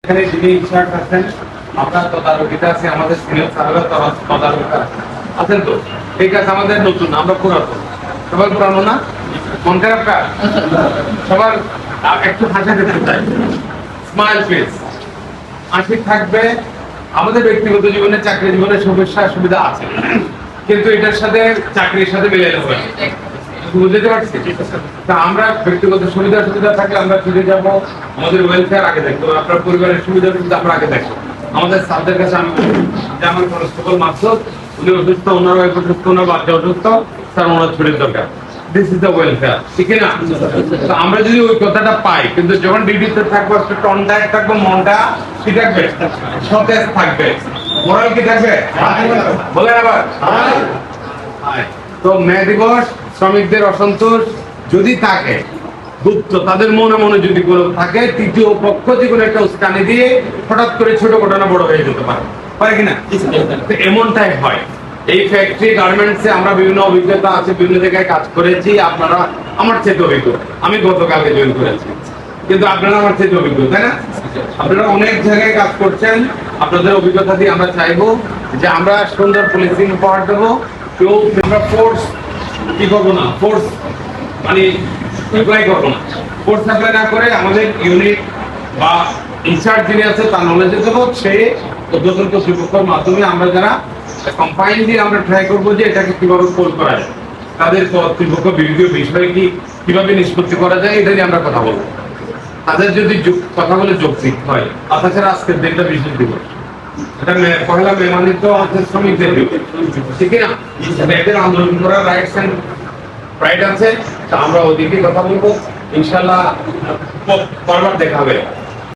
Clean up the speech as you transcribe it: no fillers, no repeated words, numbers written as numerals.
এখানে যিনি ইনচার্জ আছেন আপনার তদারকিতে আছে, আমাদের সিনিয়র স্যাররা তদারকিতে আছেন। তো এই কাজ আমাদের নতুন, আমরা পুরাতন। সবার পুরানো না? মন খারাপ কাজ সবার। একটু হাসা দেখতে চাই, স্মাইল ফেস, হাসি থাকবে। আমাদের ব্যক্তিগত জীবনে, চাকরি জীবনে সমস্যা সুবিধা আছে, কিন্তু এটার সাথে চাকরির সাথে মিলে যাবে। বুঝতে পারছি? তা আমরা ব্যক্তিগত সুবিধা থাকলে আমরা ফিরে যাব, আমাদের ওয়েলফেয়ার আগে দেখবো, আপনার পরিবারের সুবিধা আমরা আগে দেখবো। আমাদের স্যারদের কাছে আমি যেমন কনস্টেবল মাকসুদ, উনি অসুস্থ, ওনার ওয়াইফ অসুস্থ, ওনার বাচ্চা অসুস্থ, স্যার ওনার ছুটির দরকার। দিস ইজ দ্য ওয়েলফেয়ার, ঠিক না? তো আমরা যদি ওই কথাটা পাই, কিন্তু যখন ডিউটিতে থাকবো একটু টনটায় থাকবো, মনটা কি থাকবে? সতেজ থাকবে। মোরাল কি থাকবে? বলেন আবার। তো মে দিবস শ্রমিকদের অসন্তোষ যদি থাকে, গুপ্ত তাদের মনে মনে যদি কোনো থাকে, তৃতীয় পক্ষ যে কোনো একটা উস্কানি দিয়ে হঠাৎ করে ছোট ঘটনা বড় হয়ে যেতে পারে কিনা? এমনটাই হয়। এই ফ্যাক্টরি গার্মেন্টসে আমরা বিভিন্ন অভিজ্ঞতা আছে, বিভিন্ন জায়গায় কাজ করেছি। আপনারা আমার চেয়ে অভিজ্ঞ, আমি গতকালকে জয়েন করেছি, কিন্তু আপনারা আমার চেয়ে অভিজ্ঞ, তাই না? আপনারা অনেক জায়গায় কাজ করছেন, আপনাদের অভিজ্ঞতা দিয়ে আমরা চাইবো যে আমরা সুন্দর পুলিশিং উপহার দেবো। কেউ আমরা ফোর্স কি করবো না, ফোর্স মানে অ্যাপ্লাই করবো না। ফোর্স অ্যাপ্লাই না করে আমাদের ইউনিট বা ইনচার্জ যিনি আছে তার নলেজে দেবো, সে উদ্বোধন কর্তৃপক্ষের মাধ্যমে আমরা যারা কম্পাইন দিয়ে আমরা ট্রাই করবো যে এটাকে কিভাবে ফোল করা যায়, তাদের কর্তৃপক্ষ বিভিন্ন বিষয়ে কিভাবে নিষ্পত্তি করা যায়, এটা নিয়ে আমরা কথা বলবো। তাদের যদি কথা বলে যৌক্তিক হয়, তাছাড়া আজকের দিনটা বিশেষ দিবস, এটা পহেলা মে মানে তো হচ্ছে শ্রমিকদের দিবস, ঠিক না? এদের আন্দোলন করার রাইটস এন্ড রাইট আছে, আমরা ওদিকে কথা বলবো, ইনশাল্লাহ বারবার দেখা হবে।